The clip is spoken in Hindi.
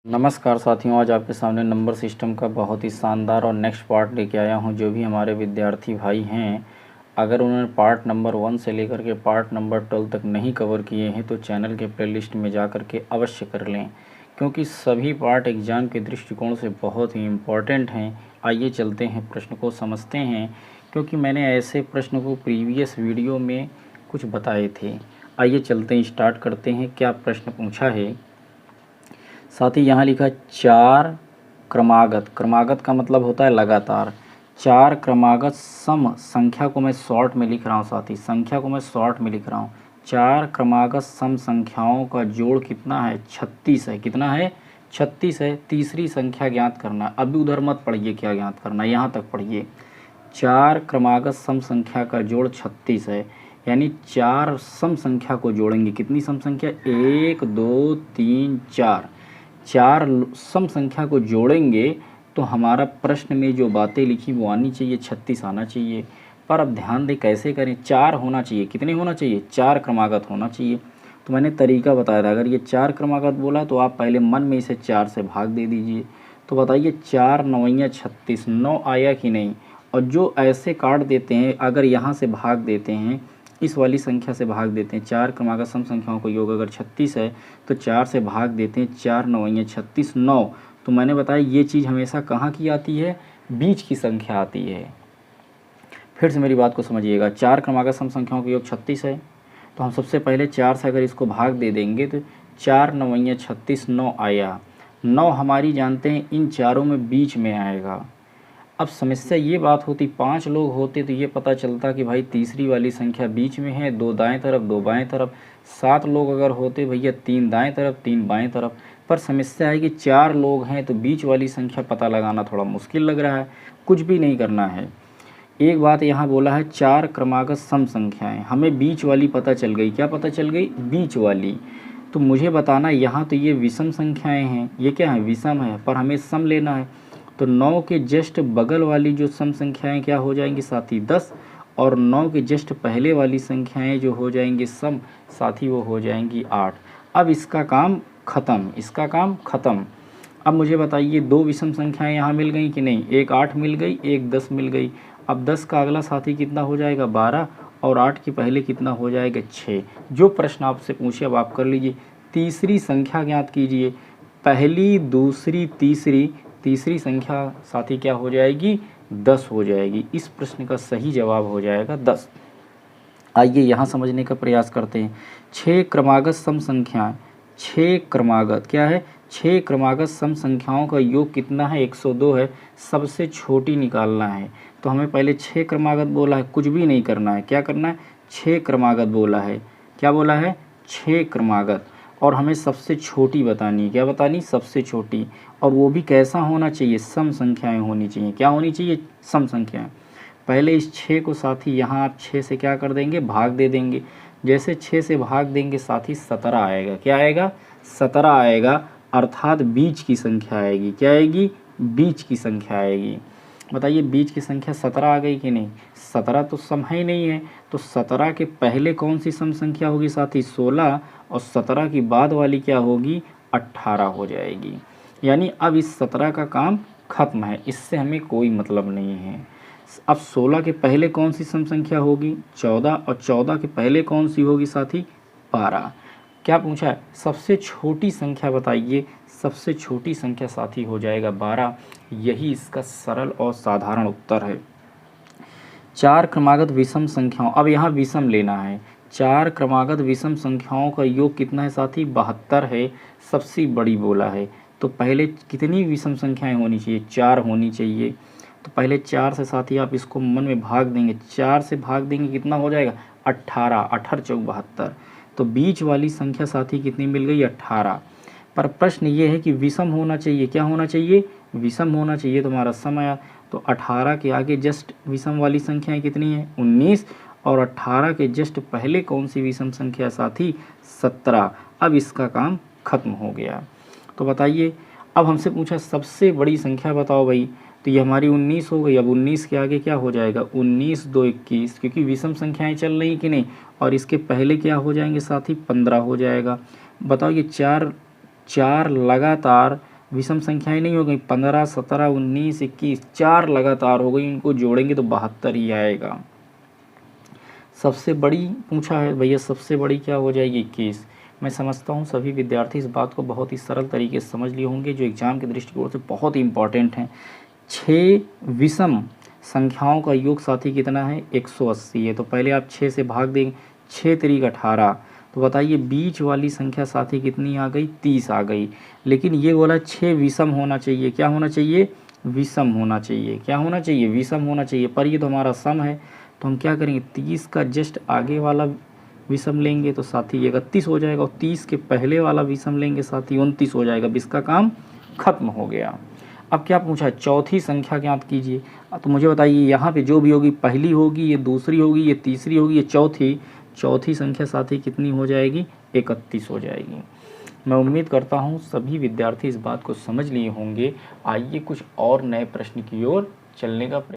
नमस्कार साथियों, आज आपके सामने नंबर सिस्टम का बहुत ही शानदार और नेक्स्ट पार्ट लेके आया हूं। जो भी हमारे विद्यार्थी भाई हैं, अगर उन्होंने पार्ट नंबर 1 से लेकर के पार्ट नंबर 12 तक नहीं कवर किए हैं तो चैनल के प्लेलिस्ट में जा कर के अवश्य कर लें, क्योंकि सभी पार्ट एग्ज़ाम के दृष्टिकोण से बहुत ही इम्पोर्टेंट हैं। आइए चलते हैं, प्रश्न को समझते हैं, क्योंकि मैंने ऐसे प्रश्न को प्रीवियस वीडियो में कुछ बताए थे। आइए चलते हैं, स्टार्ट करते हैं। क्या प्रश्न पूछा है साथ ही यहाँ लिखा 4 क्रमागत। क्रमागत का मतलब होता है लगातार। 4 क्रमागत सम संख्या को मैं शॉर्ट में लिख रहा हूँ साथी, संख्या को मैं शॉर्ट में लिख रहा हूँ। 4 क्रमागत सम संख्याओं का जोड़ कितना है? 36 है। कितना है? 36 है। तीसरी संख्या ज्ञात करना। अभी उधर मत पढ़िए क्या ज्ञात करना, यहाँ तक पढ़िए। 4 क्रमागत सम संख्या का जोड़ 36 है, यानी 4 सम संख्या को जोड़ेंगे। कितनी सम संख्या? 1 2 3 4। 4 सम संख्या को जोड़ेंगे तो हमारा प्रश्न में जो बातें लिखी वो आनी चाहिए, 36 आना चाहिए। पर अब ध्यान दें कैसे करें। 4 होना चाहिए। कितने होना चाहिए? 4 क्रमागत होना चाहिए। तो मैंने तरीका बताया था, अगर ये 4 क्रमागत बोला तो आप पहले मन में इसे 4 से भाग दे दीजिए। तो बताइए 4 9 36, 9 आया कि नहीं? और जो ऐसे काट देते हैं, अगर यहाँ से भाग देते हैं, इस वाली संख्या से भाग देते हैं। 4 क्रमागत सम संख्याओं का योग अगर 36 है तो 4 से भाग देते हैं। 4 9 36, 9। तो मैंने बताया ये चीज़ हमेशा कहाँ की आती है? बीच की संख्या आती है। फिर से मेरी बात को समझिएगा। 4 क्रमागत सम संख्याओं का योग 36 है, तो हम सबसे पहले 4 से अगर इसको भाग दे देंगे तो 4 9 36, 9 आया। 9 हमारी जानते हैं इन चारों में बीच में आएगा। अब समस्या ये बात होती, 5 लोग होते तो ये पता चलता कि भाई तीसरी वाली संख्या बीच में है, 2 दाएं तरफ 2 बाएं तरफ। 7 लोग अगर होते भैया 3 दाएं तरफ 3 बाएं तरफ। पर समस्या है कि 4 लोग हैं तो बीच वाली संख्या पता लगाना थोड़ा मुश्किल लग रहा है। कुछ भी नहीं करना है। एक बात यहाँ बोला है 4 क्रमागत सम संख्याएं, हमें बीच वाली पता चल गई। क्या पता चल गई? बीच वाली। तो मुझे बताना, यहाँ तो ये विषम संख्याएँ हैं, ये क्या है? विषम है, पर हमें सम लेना है। तो 9 के जस्ट बगल वाली जो सम संख्याएं क्या हो जाएंगी साथी? 10। और 9 के जस्ट पहले वाली संख्याएं जो हो जाएंगी सम साथी, वो हो जाएंगी 8। अब इसका काम ख़त्म, इसका काम ख़त्म। अब मुझे बताइए 2 विषम संख्याएं यहाँ मिल गई कि नहीं? एक 8 मिल गई, एक 10 मिल गई। अब 10 का अगला साथी कितना हो जाएगा? 12। और 8 के पहले कितना हो जाएगा? 6। जो प्रश्न आपसे पूछे अब आप कर लीजिए। तीसरी संख्या ज्ञात कीजिए। पहली, दूसरी, तीसरी, तीसरी संख्या साथी क्या हो जाएगी? 10 हो जाएगी। इस प्रश्न का सही जवाब हो जाएगा 10। आइए यहाँ समझने का प्रयास करते हैं। 6 क्रमागत सम संख्याएं, 6 क्रमागत क्या है? 6 क्रमागत सम संख्याओं का योग कितना है? 102 है। सबसे छोटी निकालना है, तो हमें पहले 6 क्रमागत बोला है, कुछ भी नहीं करना है। क्या करना है? 6 क्रमागत बोला है। क्या बोला है? 6 क्रमागत। और हमें सबसे छोटी बतानी है। क्या बतानी? सबसे छोटी। और वो भी कैसा होना चाहिए? सम संख्याएं होनी चाहिए। क्या होनी चाहिए? सम संख्याएं। पहले इस 6 को साथी यहाँ आप 6 से क्या कर देंगे? भाग दे देंगे। जैसे 6 से भाग देंगे साथी 17 आएगा। क्या आएगा? 17 आएगा, अर्थात बीच की संख्या आएगी। क्या आएगी? बीच की संख्या आएगी। बताइए बीच की संख्या 17 आ गई कि नहीं? 17 तो सम ही नहीं है, तो 17 के पहले कौन सी सम संख्या होगी साथी? 16। और 17 की बाद वाली क्या होगी? 18 हो जाएगी। यानी अब इस 17 का काम खत्म है, इससे हमें कोई मतलब नहीं है। अब 16 के पहले कौन सी सम संख्या होगी? 14। और 14 के पहले कौन सी होगी साथी? 12। क्या पूछा है? सबसे छोटी संख्या बताइए। सबसे छोटी संख्या साथी हो जाएगा 12। यही इसका सरल और साधारण उत्तर है। 4 क्रमागत विषम संख्याओं, अब यहाँ विषम लेना है। 4 क्रमागत विषम संख्याओं का योग कितना है साथी? 72 है। सबसे बड़ी बोला है, तो पहले कितनी विषम संख्याएं होनी चाहिए? 4 होनी चाहिए। तो पहले 4 से साथी आप इसको मन में भाग देंगे। 4 से भाग देंगे कितना हो जाएगा? 18। 18 चौक 72। तो बीच वाली संख्या साथी कितनी मिल गई? 18। पर प्रश्न ये है कि विषम होना चाहिए। क्या होना चाहिए? विषम होना चाहिए। तो हमारा सम आया। तो 18 के आगे जस्ट विषम वाली संख्याएं कितनी है? 19। और 18 के जस्ट पहले कौन सी विषम संख्या साथी? 17। अब इसका काम खत्म हो गया। तो बताइए, अब हमसे पूछा सबसे बड़ी संख्या बताओ भाई, तो ये हमारी 19 हो गई। अब 19 के आगे क्या हो जाएगा? 19 2 21, क्योंकि विषम संख्याएं चल रही कि नहीं। और इसके पहले क्या हो जाएंगे साथी? 15 हो जाएगा। बताओ ये चार लगातार विषम संख्याएं नहीं हो गई, 15, 17, 19, 21, 4 लगातार हो गई, इनको जोड़ेंगे तो 72 ही आएगा। सबसे बड़ी पूछा है भैया, सबसे बड़ी क्या हो जाएगी? 21। मैं समझता हूँ सभी विद्यार्थी इस बात को बहुत ही सरल तरीके से समझ लिए होंगे, जो एग्जाम के दृष्टिकोण से बहुत ही इंपॉर्टेंट है। 6 विषम संख्याओं का योग साथी कितना है? 180 है। तो पहले आप 6 से भाग देंगे, 6 तिरिक 18। तो बताइए बीच वाली संख्या साथी कितनी आ गई? 30 आ गई। लेकिन ये बोला 6 विषम होना चाहिए। क्या होना चाहिए? विषम होना चाहिए। क्या होना चाहिए? विषम होना चाहिए। पर ये तो हमारा सम है, तो हम क्या करेंगे? 30 का जस्ट आगे वाला विषम लेंगे तो साथी 31 हो जाएगा, और 30 के पहले वाला विषम लेंगे साथी 29 हो जाएगा। इसका काम खत्म हो गया। अब क्या पूछा है? चौथी संख्या ज्ञात कीजिए। तो मुझे बताइए यहाँ पे जो भी होगी, पहली होगी, ये दूसरी होगी, ये तीसरी होगी, ये चौथी संख्या साथी कितनी हो जाएगी? 31 हो जाएगी। मैं उम्मीद करता हूँ सभी विद्यार्थी इस बात को समझ लिए होंगे। आइए कुछ और नए प्रश्न की ओर चलने का